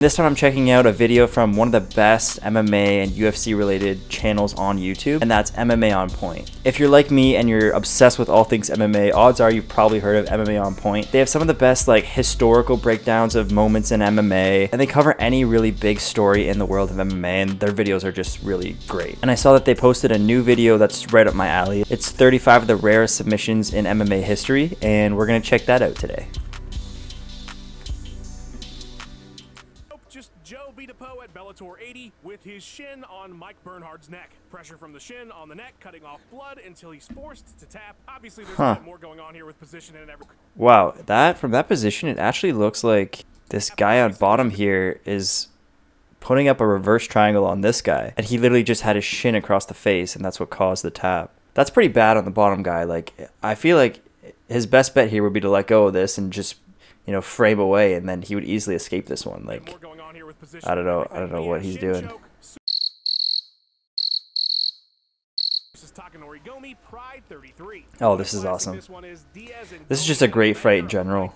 This time I'm checking out a video from one of the best MMA and UFC related channels on YouTube, and that's MMA On Point. If you're like me and you're obsessed with all things MMA, odds are you've probably heard of MMA On Point. They have some of the best historical breakdowns of moments in MMA, and they cover any really big story in the world of MMA, and their videos are just really great. And I saw that they posted a new video that's right up my alley. It's 35 of the rarest submissions in MMA history, and we're gonna check that out today. Joe beat a Poe at Bellator 80 with his shin on Mike Bernhard's neck. Pressure from the shin on the neck, cutting off blood until he's forced to tap. Obviously, there's a lot more going on here with position and everything. Wow, from that position, it actually looks like this guy on bottom here is putting up a reverse triangle on this guy, and he literally just had his shin across the face, and that's what caused the tap. That's pretty bad on the bottom guy. I feel like his best bet here would be to let go of this and just, frame away, and then he would easily escape this one. I don't know what he's doing. Oh, this is awesome. This is just a great fight in general.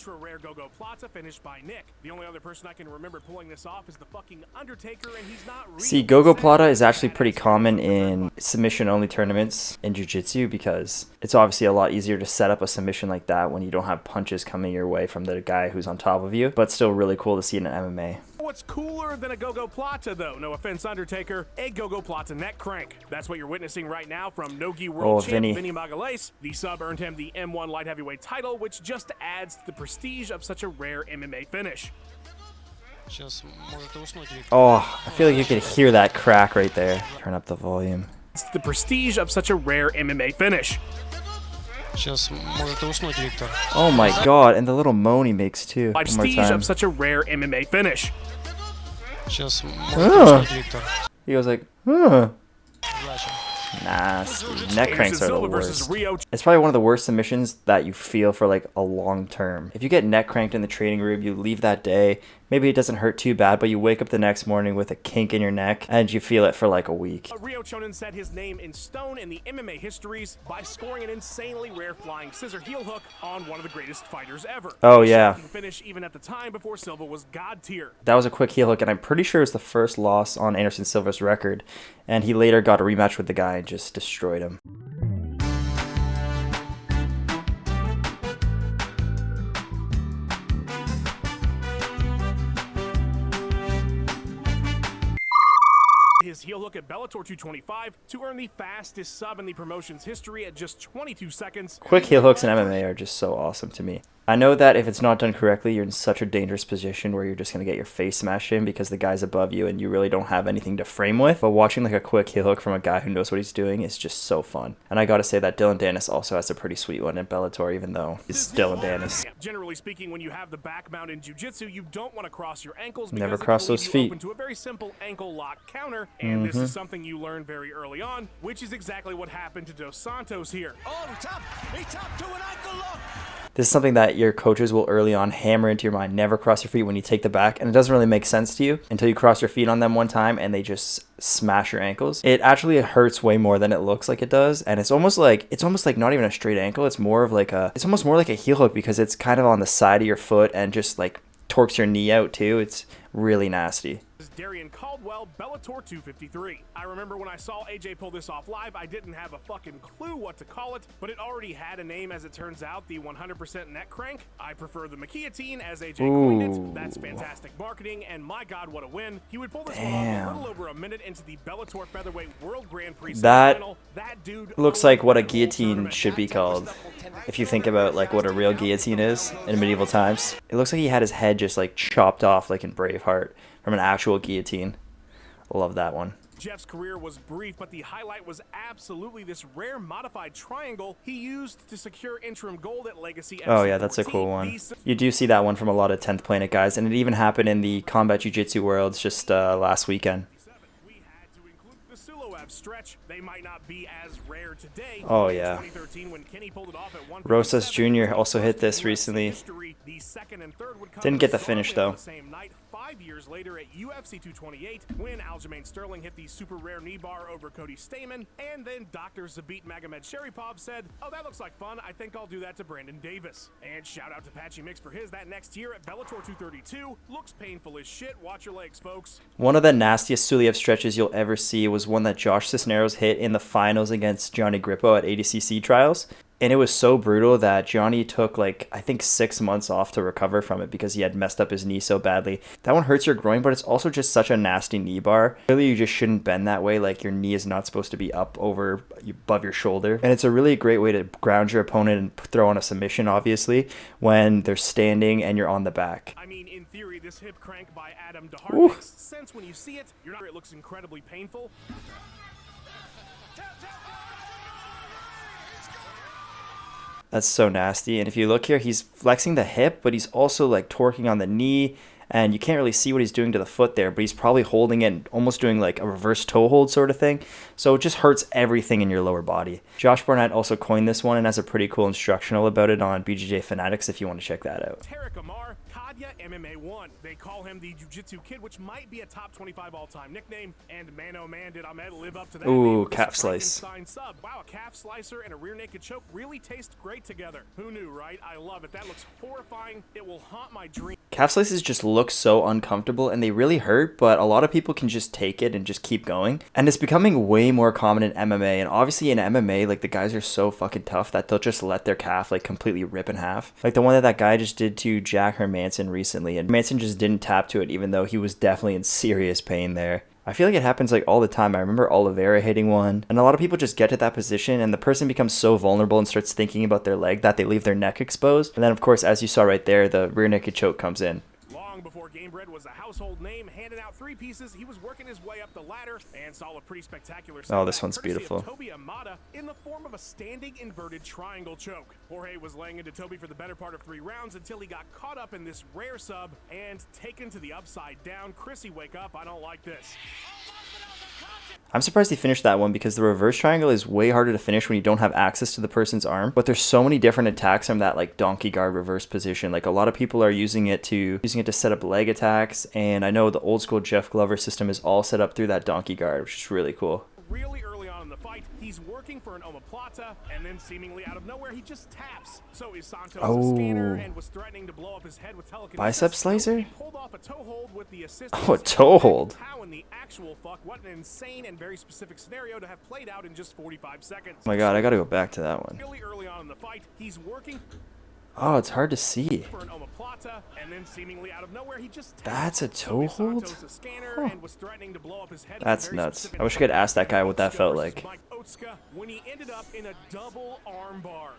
Rare Gogo Plata finished by Nick. The only other person I can remember pulling this off is the fucking Undertaker, and he's not really. See, Gogo Plata is actually pretty common in submission-only tournaments in jiu-jitsu because it's obviously a lot easier to set up a submission like that when you don't have punches coming your way from the guy who's on top of you, but still really cool to see in an MMA. What's cooler than a Gogo Plata, though? No offense, Undertaker. A Gogo Plata neck crank. That's what you're witnessing right now from Nogi World Champ Vinny Magalhães. The sub earned him the M1 light heavyweight title, which just adds to the prestige of such a rare MMA finish. Oh, I feel like you could hear that crack right there. Turn up the volume. It's the prestige of such a rare MMA finish. Oh my god, and the little moan he makes too. Prestige of such a rare MMA finish. He goes like, huh. Nasty. Neck cranks are the worst. It's probably one of the worst submissions that you feel for a long term. If you get neck cranked in the training room, you leave that day, maybe it doesn't hurt too bad, but you wake up the next morning with a kink in your neck and you feel it for a week. Rio Chonin set his name in stone in the MMA histories by scoring an insanely rare flying scissor heel hook on one of the greatest fighters ever. Oh yeah. Finish even at the time before Silva was god tier. That was a quick heel hook, and I'm pretty sure it's the first loss on Anderson Silva's record, and he later got a rematch with the guy and just destroyed him. His heel hook at Bellator 225 to earn the fastest sub in the promotion's history at just 22 seconds. Quick heel hooks in MMA are just so awesome to me. I know that if it's not done correctly, you're in such a dangerous position where you're just going to get your face smashed in because the guy's above you and you really don't have anything to frame with. But watching a quick heel hook from a guy who knows what he's doing is just so fun. And I gotta say that Dylan Dennis also has a pretty sweet one in Bellator, even though he's Dylan Dennis. Generally speaking, when you have the back mount in jiu-jitsu, you don't want to cross your ankles because never cross those feet. Open to a very simple ankle lock counter, and this is something you learn very early on, which is exactly what happened to Dos Santos here. Oh, he tapped to an ankle lock. This is something that your coaches will early on hammer into your mind. Never cross your feet when you take the back, and it doesn't really make sense to you until you cross your feet on them one time and they just smash your ankles. It actually hurts way more than it looks like it does, and it's almost like not even a straight ankle. It's almost more like a heel hook because it's kind of on the side of your foot and just torques your knee out too. It's really nasty. Darian Caldwell, Bellator 253. I remember when I saw AJ pull this off live, I didn't have a fucking clue what to call it, but it already had a name as it turns out, the 100% neck crank. I prefer the McKeotine as AJ coined it. That's fantastic marketing, and my god, what a win. He would pull this one off a little over a minute into the Bellator Featherweight World Grand Prix final. That dude looks like what a guillotine should be called. If you think about what a real guillotine is in medieval times. It looks like he had his head just chopped off in Braveheart from an actual guillotine. Love that one. Jeff's career was brief, but the highlight was absolutely this rare modified triangle he used to secure interim gold at Legacy. Oh yeah, that's a cool one. You do see that one from a lot of 10th Planet guys, and it even happened in the Combat Jiu-Jitsu Worlds just last weekend. Stretch. They might not be as rare today. Oh yeah. Rosas Jr. also hit this recently. Didn't get the finish though. 5 years later at UFC 228 when Aljamain Sterling hit the super rare knee bar over Cody Stamann, and then Dr. Zabit Magomed Sharipov said, "Oh, that looks like fun. I think I'll do that to Brandon Davis." And shout out to Patchy Mix for his that next year at Bellator 232. Looks painful as shit. Watch your legs, folks. One of the nastiest Suliev stretches you'll ever see was one that Josh Cisneros hit in the finals against Gianni Grippo at ADCC trials. And it was so brutal that Gianni took, like, I think 6 months off to recover from it because he had messed up his knee so badly. That one hurts your groin, but it's also just such a nasty knee bar. Really, you just shouldn't bend that way. Like, your knee is not supposed to be up over above your shoulder. And it's a really great way to ground your opponent and throw on a submission, obviously, when they're standing and you're on the back. I mean, in theory, this hip crank by Adam DeHart Ooh. makes sense when you see it. You're not sure it looks incredibly painful. That's so nasty. And if you look here, he's flexing the hip, but he's also like torquing on the knee. And you can't really see what he's doing to the foot there, but he's probably holding it and almost doing like a reverse toe hold sort of thing. So it just hurts everything in your lower body. Josh Barnett also coined this one and has a pretty cool instructional about it on BJJ Fanatics if you want to check that out. Tarek Amar, Kadya MMA 1. They call him the Jiu-Jitsu Kid, which might be a top 25 all-time nickname. And man, oh man, did Ahmed live up to that. Ooh, name calf slice. Sub. Wow, a calf slicer and a rear naked choke really taste great together. Who knew, right? I love it. That looks horrifying. It will haunt my dream. Calf slices just look so uncomfortable and they really hurt, but a lot of people can just take it and just keep going. And it's becoming way more common in MMA. And obviously in MMA, like the guys are so fucking tough that they'll just let their calf like completely rip in half. Like the one that guy just did to Jack Hermanson recently, and Hermanson just didn't tap to it even though he was definitely in serious pain there. I feel like it happens like all the time. I remember Oliveira hitting one, and a lot of people just get to that position and the person becomes so vulnerable and starts thinking about their leg that they leave their neck exposed. And then of course, as you saw right there, the rear naked choke comes in. Long before Gamebred was a household name, handing out 3 pieces, he was working his way up the ladder and saw a pretty spectacular. Oh, this one's beautiful. Toby Amada in the form of a standing inverted triangle choke. Jorge was laying into Toby for the better part of 3 rounds until he got caught up in this rare sub and taken to the upside down. Chrissy, wake up! I don't like this. I'm surprised he finished that one because the reverse triangle is way harder to finish when you don't have access to the person's arm. But there's so many different attacks from that like donkey guard reverse position. Like a lot of people are using it to set up leg attacks, and I know the old school Jeff Glover system is all set up through that donkey guard, which is really cool. Really early on in the fight, he's working for an omoplata, and then seemingly out of nowhere, he just taps. So is Santos a scanner and was threatening to blow up his head with telekinesis. Bicep slicer? He pulled off a toe hold with the assist. Oh, a toe hold. How in the actual fuck? What an insane and very specific scenario to have played out in just 45 seconds. Oh my god, I gotta go back to that one. Really early on in the fight, he's working. Oh, it's hard to see. For an omoplata, and then seemingly out of nowhere, he just That's a toe hold? Huh. And was threatening to blow up his head. That's nuts. I wish I could ask that guy what that felt like. When he ended up in a double armbar.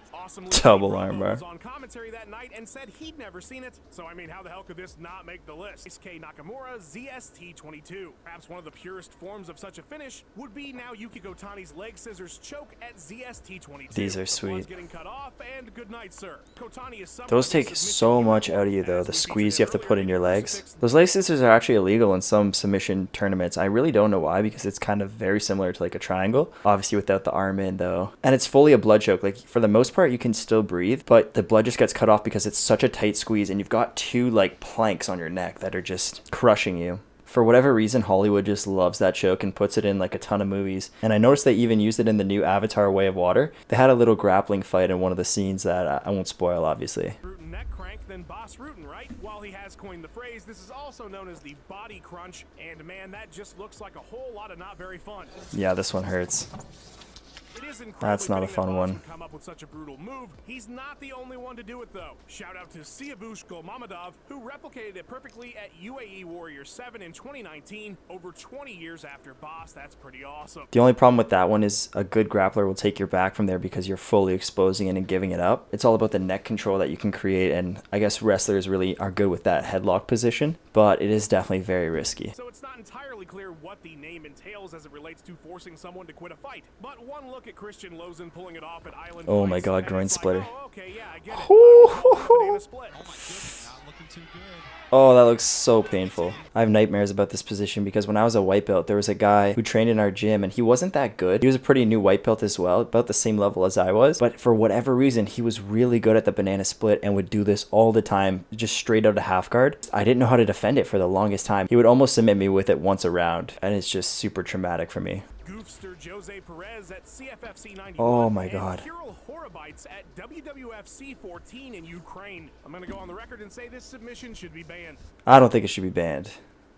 Double armbar. Was on commentary that night and said he'd never seen it. So I mean, how the hell could this not make the list? SK Nakamura ZST22. Perhaps one of the purest forms of such a finish would be now Yuki Kotani's leg scissors choke at ZST22. These are sweet. Getting cut off, and good night, sir. Kotani is those take so much out of you though, the squeeze you have to put in your legs. Those leg scissors are actually illegal in some submission tournaments. I really don't know why, because it's kind of very similar to like a triangle. Obviously without the arm in though. And it's fully a blood choke. Like for the most part you can still breathe, but the blood just gets cut off because it's such a tight squeeze and you've got 2 like planks on your neck that are just crushing you. For whatever reason, Hollywood just loves that choke and puts it in like a ton of movies. And I noticed they even used it in the new Avatar Way of Water. They had a little grappling fight in one of the scenes that I won't spoil, obviously. Neck crank, then Boss Rutan, right? While he has coined the phrase, this is also known as the body crunch. And man, that just looks like a whole lot of not very fun. Yeah, this one hurts. That's not a fun one. Come up with such a brutal move. He's not the only one to do it though. Shout out to Siavush Golmamadov, who replicated it perfectly at UAE Warrior 7 in 2019, over 20 years after Boss. That's pretty awesome. The only problem with that one is a good grappler will take your back from there because you're fully exposing it and giving it up. It's all about the neck control that you can create, and I guess wrestlers really are good with that headlock position, but it is definitely very risky. So it's not entirely clear what the name entails as it relates to forcing someone to quit a fight, but one look Look at Christian Lozen pulling it off at Island Oh my Fights, god, and groin it's like, splitter. oh, okay, yeah, I get it. I would call it a banana split. Oh my goodness, not looking too good. Oh, that looks so painful. I have nightmares about this position because when I was a white belt, there was a guy who trained in our gym and he wasn't that good. He was a pretty new white belt as well, about the same level as I was. But for whatever reason, he was really good at the banana split and would do this all the time, just straight out of half guard. I didn't know how to defend it for the longest time. He would almost submit me with it once a round, and it's just super traumatic for me. Goofster Jose Perez at CFFC 91. Oh my god. And Kirill Horobites at WWFC 14 in Ukraine. I'm going to go on the record and say this submission should be banned. I don't think it should be banned.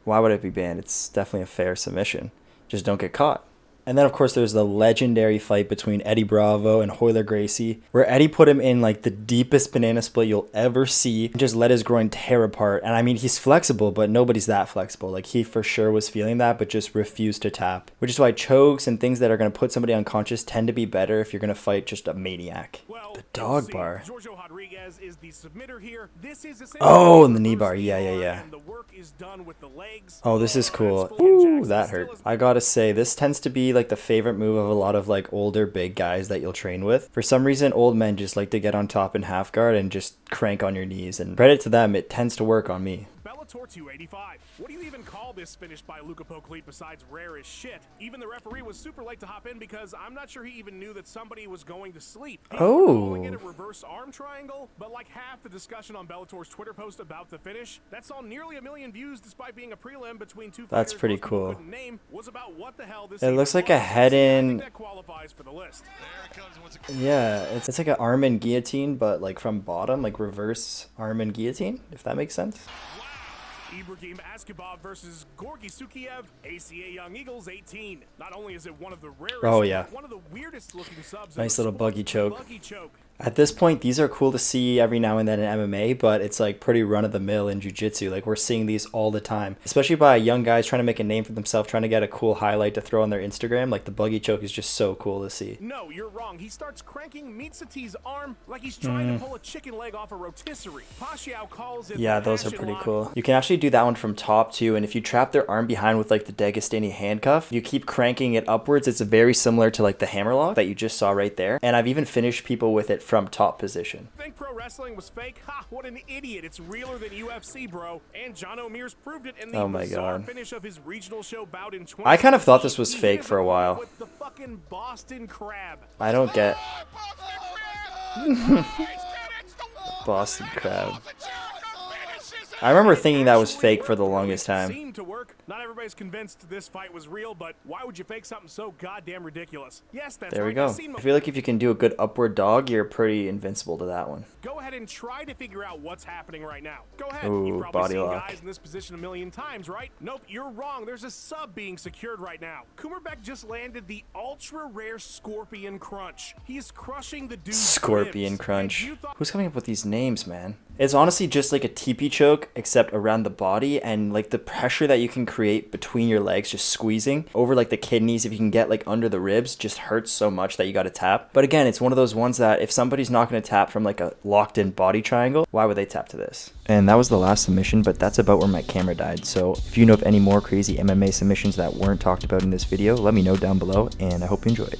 Why would it be banned? It's definitely a fair submission. Just don't get caught. And then, of course, there's the legendary fight between Eddie Bravo and Royler Gracie, where Eddie put him in like the deepest banana split you'll ever see and just let his groin tear apart. And I mean, he's flexible, but nobody's that flexible. Like, he for sure was feeling that, but just refused to tap. Which is why chokes and things that are going to put somebody unconscious tend to be better if you're going to fight just a maniac. Well, The dog bar. Giorgio Rodriguez is the submitter here. This is Oh, and the knee bar. Yeah. And the work is done with the legs. Oh, this is cool. As Fulton Ooh, Jackson that still hurt. is- I gotta say, this tends to be like the favorite move of a lot of like older big guys that you'll train with. For some reason, old men just like to get on top in half guard and just crank on your knees. And credit to them, it tends to work on me. Bellator 285. What do you even call this finish by Luka Poklid besides rare as shit? Even the referee was super late to hop in because I'm not sure he even knew that somebody was going to sleep. People were calling it a reverse arm triangle, but like half the discussion on Bellator's Twitter post about the finish, that saw nearly 1 million views despite being a prelim between two That's fighters pretty most people cool. couldn't name, was about what the hell this It even looks like a was. head I in- think that qualifies for the list. There it comes once again. Yeah, it's like an arm and guillotine, but like from bottom, like reverse arm and guillotine, if that makes sense. Ibrahim Askabov versus Gorgy Sukiev, ACA Young Eagles 18. Not only is it one of the rarest, Oh, yeah. but one of the weirdest looking subs. Nice in the little sport. buggy choke. Buggy choke. At this point, these are cool to see every now and then in MMA, but it's like pretty run-of-the-mill in jiu-jitsu. Like, we're seeing these all the time, especially by young guys trying to make a name for themselves, trying to get a cool highlight to throw on their Instagram. Like, the buggy choke is just so cool to see. No, you're wrong. He starts cranking Mitsuti's arm like he's trying to pull a chicken leg off a rotisserie. Pashiao calls it Yeah, the those are passion pretty lock. cool. You can actually do that one from top too, and if you trap their arm behind with like the Dagestani handcuff, you keep cranking it upwards. It's very similar to like the hammerlock that you just saw right there. And I've even finished people with it from top position. Think pro wrestling was fake? Ha, what an idiot. It's realer than UFC, bro. And John O'Mears proved it in the Oh my bizarre God. finish of his regional show bout in 20. I kind of thought this was fake for a while. With the fucking Boston Crab. I don't get Boston Crab. I remember thinking that was fake for the longest time. Seemed to work. Not everybody's convinced this fight was real, but why would you fake something so goddamn ridiculous? Yes, that's There right. we go. I've seen I feel like if you can do a good upward dog, you're pretty invincible to that one. Go ahead and try to figure out what's happening right now. Go ahead. Ooh, You've probably body seen lock. guys in this position 1,000,000 times, right? Nope, you're wrong. There's a sub being secured right now. Kummerbek just landed the ultra rare Scorpion Crunch. He's crushing the dude's Scorpion ribs. Crunch. And you thought- Who's coming up with these names, man? It's honestly just like a teepee choke, except around the body, and like the pressure that you can create between your legs, just squeezing over like the kidneys. If you can get like under the ribs, just hurts so much that you got to tap. But again, it's one of those ones that if somebody's not going to tap from like a locked-in body triangle, why would they tap to this? And that was the last submission, but that's about where my camera died. So if you know of any more crazy MMA submissions that weren't talked about in this video, let me know down below, and I hope you enjoyed.